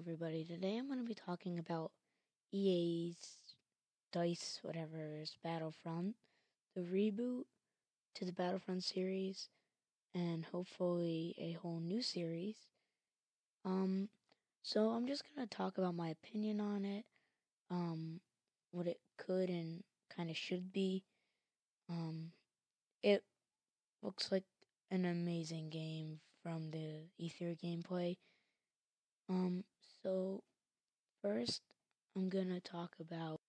everybody. Today I'm going to be talking about EA's DICE, whatever's Battlefront, the reboot to the Battlefront series, and hopefully a whole new series. So I'm just going to talk about my opinion on it, what it could and kind of should be. It looks like an amazing game from the E3 gameplay. So first I'm gonna talk about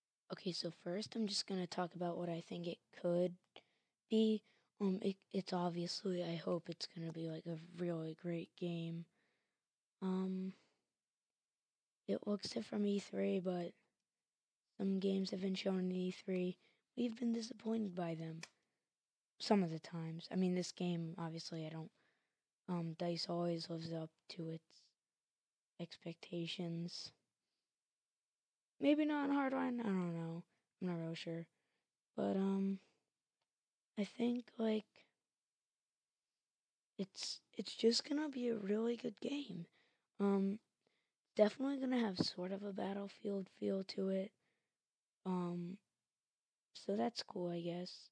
first I'm just gonna talk about what I think it could be. It's obviously, I hope it's gonna be like a really great game. It looks it from E3, but some games have been shown in E3. We've been disappointed by them some of the times. I mean, this game, obviously, I don't. DICE always lives up to its expectations. Maybe not in Hardline, I don't know. I'm not really sure. But, I think, like, it's just gonna be a really good game. Definitely gonna have sort of a Battlefield feel to it. So that's cool, I guess.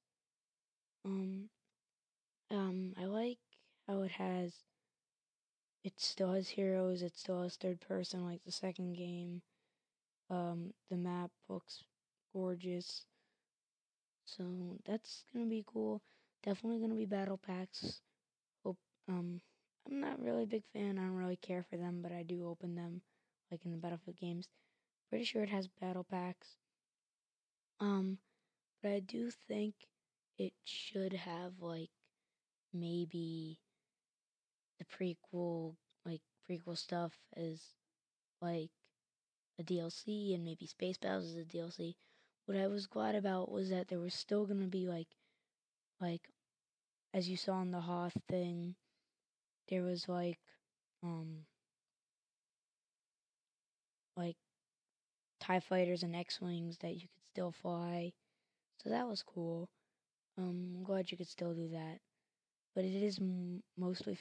I like how it still has heroes, it still has third person like the second game. The map looks gorgeous. So that's gonna be cool. Definitely gonna be battle packs. Hope I'm not really a big fan. I don't really care for them, but I do open them, like in the Battlefield games. Pretty sure it has battle packs. But I do think it should have like maybe the prequel stuff as like a DLC, and maybe Space Battles as a DLC. What I was glad about was that there was still gonna be like as you saw in the Hoth thing, there was like TIE fighters and X-Wings that you could still fly. So that was cool. I'm glad you could still do that. But it is mostly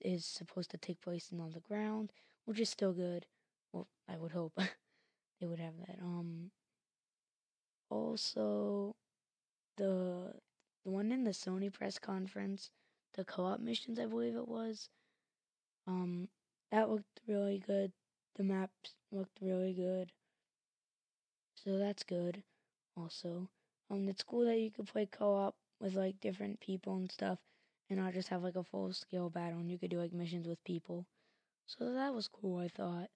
is supposed to take place on the ground, which is still good. Well, I would hope they would have that. Also, the one in the Sony press conference, the co-op missions, I believe it was, that looked really good. The maps looked really good. So that's good also. It's cool that you could play co-op with like different people and stuff, and not just have like a full scale battle, and you could do like missions with people. So that was cool, I thought.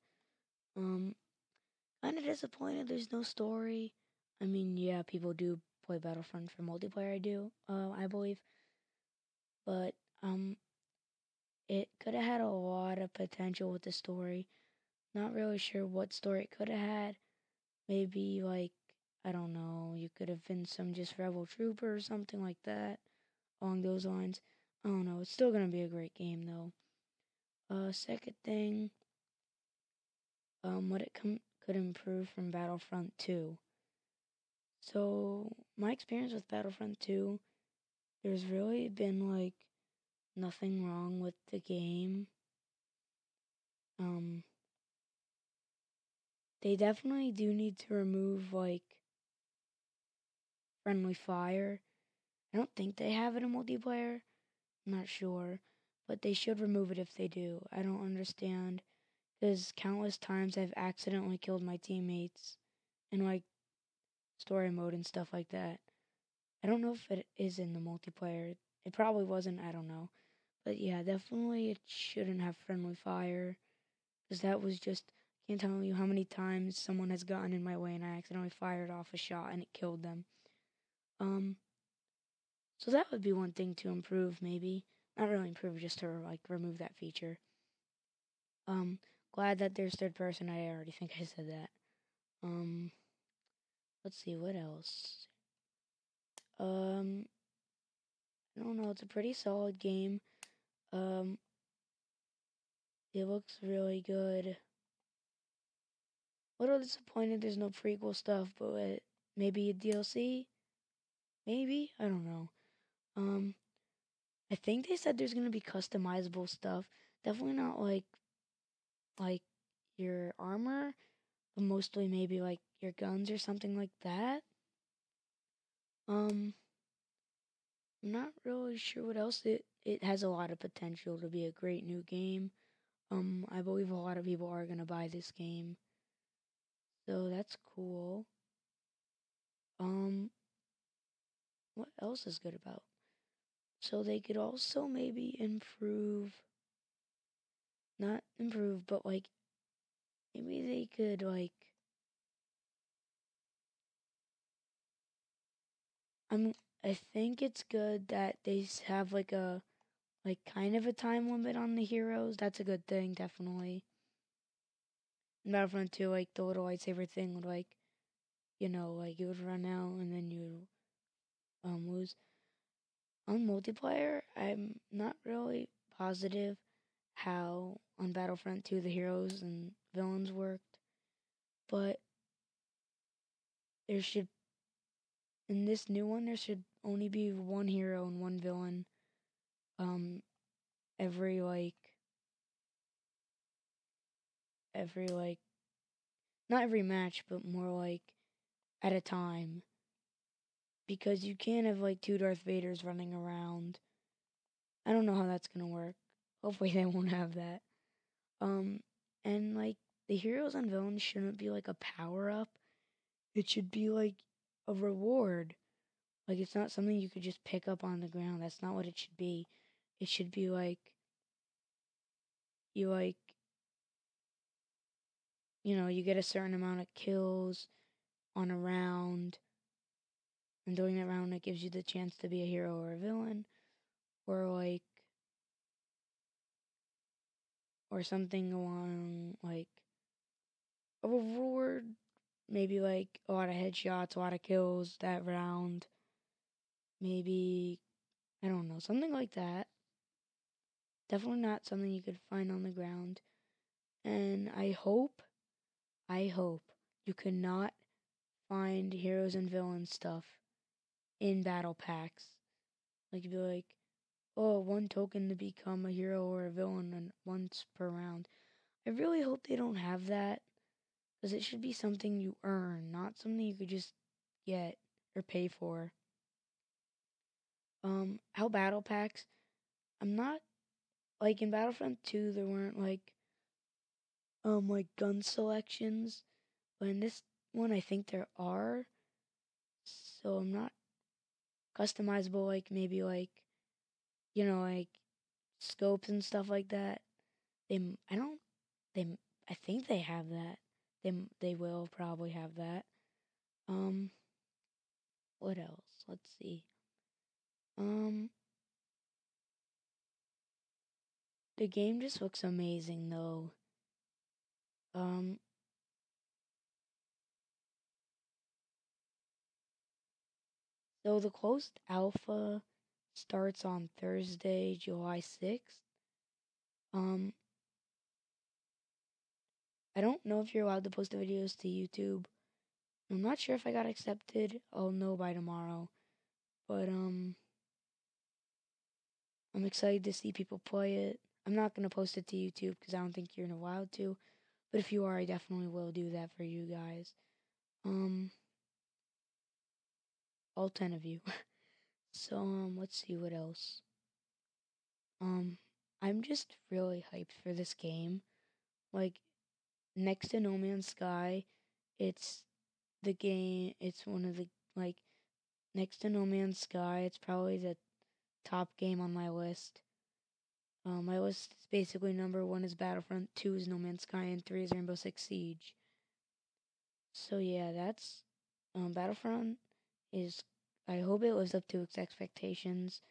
Kinda disappointed there's no story. I mean, yeah, people do play Battlefront for multiplayer, I believe. But it could have had a lot of potential with the story. Not really sure what story it could have had. Maybe like, I don't know, you could have been some just rebel trooper or something like that, along those lines. I don't know. It's still gonna be a great game though. Second thing, what it could improve from Battlefront 2. So my experience with Battlefront 2, there's really been like nothing wrong with the game. They definitely do need to remove like friendly fire. I don't think they have it in multiplayer. I'm not sure, but they should remove it if they do. I don't understand, because countless times I've accidentally killed my teammates in like story mode and stuff like that. I don't know if it is in the multiplayer. It probably wasn't, I don't know. But yeah, definitely it shouldn't have friendly fire, because that was just, I can't tell you how many times someone has gotten in my way and I accidentally fired off a shot and it killed them. So that would be one thing to improve, maybe. Not really improve, just to like remove that feature. Glad that there's third person. I already think I said that. Let's see, what else? I don't know, it's a pretty solid game. It looks really good. A little disappointed there's no prequel stuff, but maybe a DLC? Maybe? I don't know. I think they said there's gonna be customizable stuff. definitely not like your armor, but mostly maybe like your guns or something like that. Um, I'm not really sure what else. It has a lot of potential to be a great new game. I believe a lot of people are gonna buy this game, so that's cool. Um, what else is good about? So they could also maybe improve, not improve, but like maybe they could like I'm I think it's good that they have like a like kind of a time limit on the heroes. That's a good thing, definitely. In Battlefront 2, like the little lightsaber thing would like like you would run out and then you would lose. On multiplayer, I'm not really positive how on Battlefront 2 the heroes and villains worked, but there should in this new one there should only be one hero and one villain um every like not every match but more like at a time because you can't have like two Darth Vaders running around. I don't know how that's going to work. Hopefully they won't have that. Um and like the heroes and villains shouldn't be like a power up. It should be like a reward. Like it's not something you could just pick up on the ground. That's not what it should be. It should be like you like you get a certain amount of kills on a round, and during that round, it gives you the chance to be a hero or a villain, or or something along like a reward, maybe like a lot of headshots, a lot of kills that round, maybe I don't know, something like that. Definitely not something you could find on the ground. And I hope you cannot find heroes and villain stuff in battle packs. Like you'd be like, oh, one token to become a hero or a villain and once per round. I really hope they don't have that because it should be something you earn, not something you could just get or pay for. How battle packs? I'm not like in Battlefront 2 there weren't like gun selections, but in this one I think there are. So I'm not customizable like maybe like scopes and stuff like that. They I don't they I think they have that. They will probably have that. Um, what else? Let's see. Um, the game just looks amazing though. Um, so the closed alpha starts on Thursday, July 6th. Um, I don't know if you're allowed to post the videos to YouTube. I'm not sure if I got accepted. I'll know by tomorrow. But I'm excited to see people play it. I'm not gonna post it to YouTube because I don't think you're allowed to. But if you are, I definitely will do that for you guys. Um, all 10 of you. So let's see what else. Um, I'm just really hyped for this game. Like next to No Man's Sky, it's the game. It's one of the like next to No Man's Sky. It's probably the top game on my list. My list is basically number one is Battlefront, two is No Man's Sky, and three is Rainbow Six Siege. So yeah, that's Battlefront is. I hope it lives up to its expectations.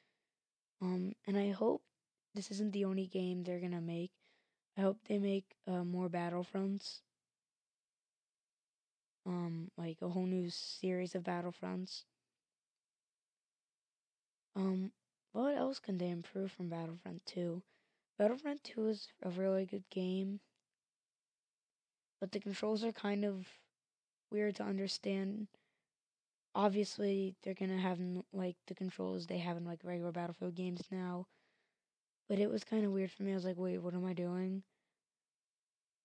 And I hope this isn't the only game they're gonna make. I hope they make more Battlefronts. Like a whole new series of Battlefronts. Um, what else can they improve from Battlefront 2? Battlefront 2 is a really good game, but the controls are kind of weird to understand. Obviously, they're gonna have like the controls they have in like regular Battlefield games now, but it was kind of weird for me. I was like, wait, what am I doing?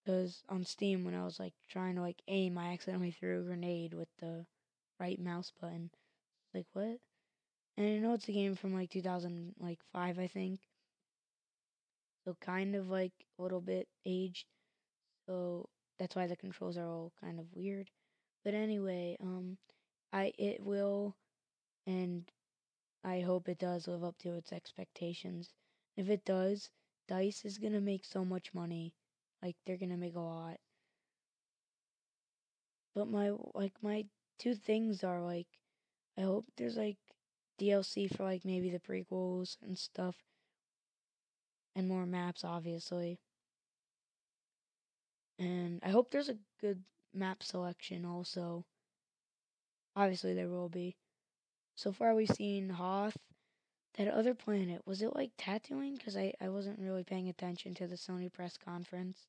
Because on Steam, when I was like trying to like aim, I accidentally threw a grenade with the right mouse button. Like what? And I know it's a game from like 2005, I think. So kind of like a little bit aged. So that's why the controls are all kind of weird. But anyway, it will, and I hope it does live up to its expectations. If it does, Dice is gonna make so much money. Like they're gonna make a lot. But my two things are like I hope there's like DLC for like maybe the prequels and stuff and more maps obviously. And I hope there's a good map selection also. Obviously there will be. So far we've seen Hoth. That other planet, was it like Tatooine? Because I wasn't really paying attention to the Sony press conference.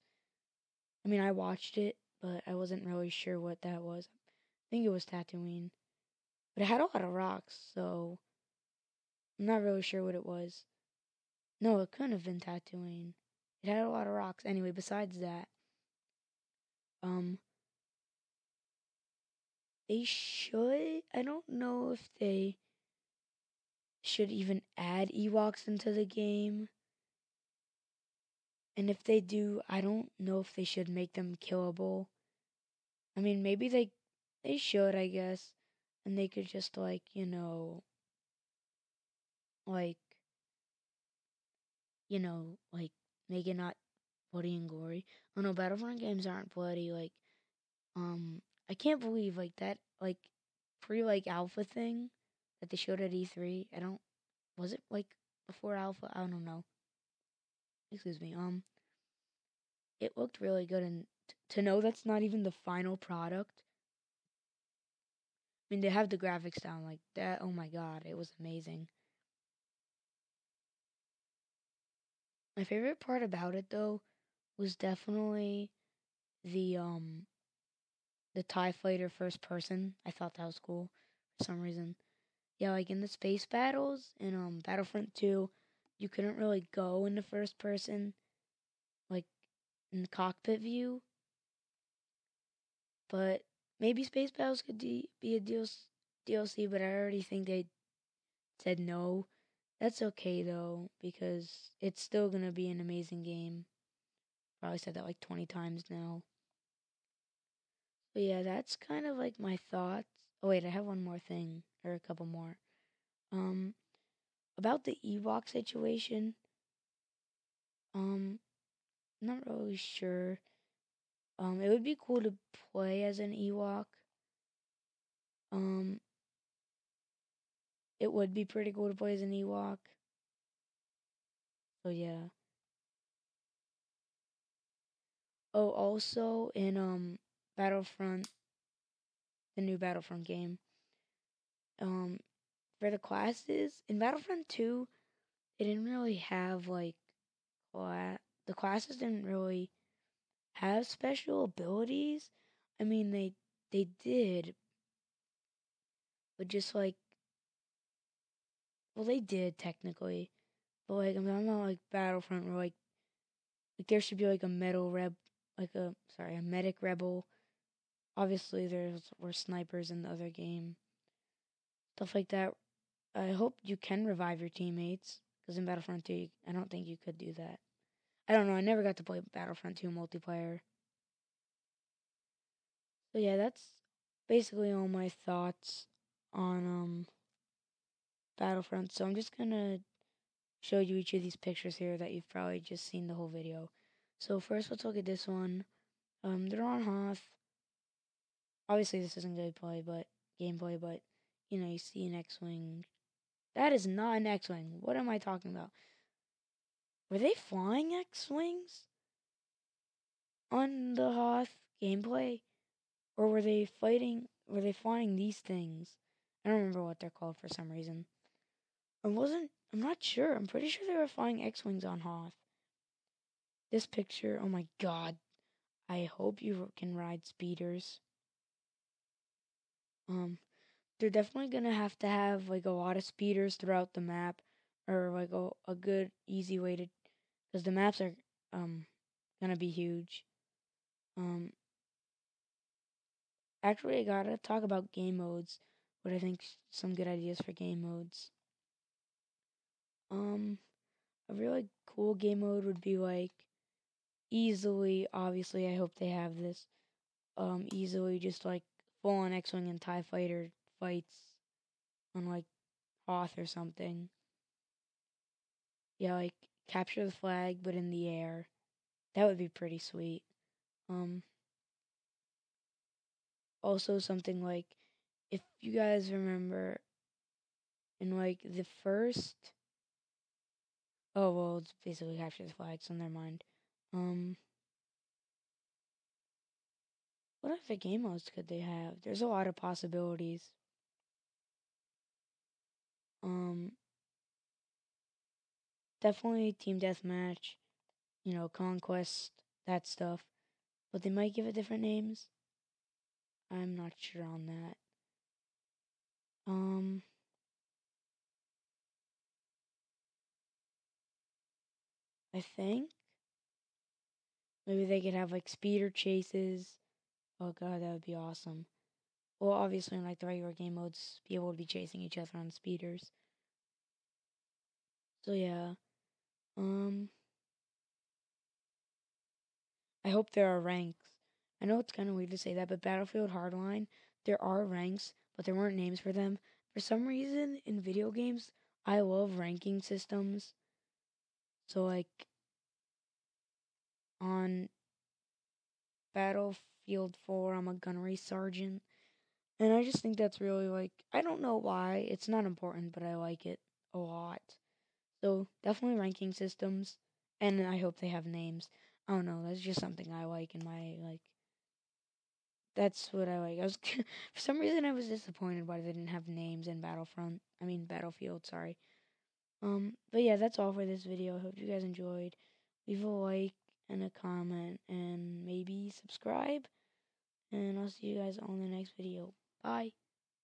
I mean, I watched it, but I wasn't really sure what that was. I think it was Tatooine. But it had a lot of rocks, so I'm not really sure what it was. No, it couldn't have been Tatooine. It had a lot of rocks. Anyway, besides that, um, they should. I don't know if they should even add Ewoks into the game. And if they do, I don't know if they should make them killable. I mean, maybe they should, I guess, and they could just like like like make it not bloody and gory. Oh no, Battlefront games aren't bloody. Like, I can't believe like that like pre like alpha thing that they showed at E3. I don't was it like before alpha? I don't know. Excuse me. It looked really good, and to know that's not even the final product. I mean, they have the graphics down like that. Oh my god, it was amazing. My favorite part about it though was definitely the um the TIE fighter first person. I thought that was cool for some reason. Yeah, like in the space battles in Battlefront 2, you couldn't really go in the first person, like in the cockpit view. But maybe space battles could be a DLC, but I already think they said no. That's okay though, because it's still gonna be an amazing game. Probably said that like 20 times now. But yeah, that's kind of like my thoughts. Oh wait, I have one more thing, or a couple more. Um, about the Ewok situation. Um, not really sure. It would be cool to play as an Ewok. Um, it would be pretty cool to play as an Ewok. So yeah. Oh, also in Battlefront, the new Battlefront game. Um, for the classes in Battlefront 2, it didn't really have like the classes didn't really have special abilities. I mean, they did, but just like well, they did technically, but like I'm talking about like Battlefront, where like there should be like a metal reb, like a medic rebel. Obviously, there's were snipers in the other game, stuff like that. I hope you can revive your teammates because in Battlefront 2, I don't think you could do that. I don't know. I never got to play Battlefront 2 multiplayer. So yeah, that's basically all my thoughts on Battlefront. So I'm just gonna show you each of these pictures here that you've probably just seen the whole video. So first, let's look at this one. They're on Hoth. Obviously, this isn't gameplay, but you see an X-wing. That is not an X-wing. What am I talking about? Were they flying X-wings on the Hoth gameplay, or were they fighting? Were they flying these things? I don't remember what they're called for some reason. I'm not sure. I'm pretty sure they were flying X-wings on Hoth. This picture, oh my god. I hope you can ride speeders. They're definitely gonna have to have like a lot of speeders throughout the map, or like a good easy way to, because the maps are gonna be huge. Um, Actually, I gotta talk about game modes. What I think some good ideas for game modes. Um, a really cool game mode would be like easily. Obviously, I hope they have this. Easily just like full on X-wing and Tie Fighter fights on like Hoth or something. Yeah, like capture the flag but in the air. That would be pretty sweet. Um, Also something like, if you guys remember in like the first, oh well, it's basically capture the flag, so never mind. Um, what other game modes could they have? There's a lot of possibilities. Um, Definitely team deathmatch, conquest, that stuff. But they might give it different names. I'm not sure on that. Um, I think maybe they could have like speeder chases. Oh god, that would be awesome. Well, obviously, in like the regular game modes, be able to be chasing each other on speeders. So yeah, um, I hope there are ranks. I know it's kind of weird to say that, but Battlefield Hardline, there are ranks, but there weren't names for them. For some reason, in video games, I love ranking systems. So like on Battlefield 4, I'm a gunnery sergeant. And I just think that's really like, I don't know why. It's not important, but I like it a lot. So definitely ranking systems. And I hope they have names. I don't know. That's just something I like in my, like, that's what I like. For some reason, I was disappointed why they didn't have names in Battlefield, sorry. But yeah, that's all for this video. I hope you guys enjoyed. Leave a like and a comment and maybe subscribe. And I'll see you guys on the next video. Bye.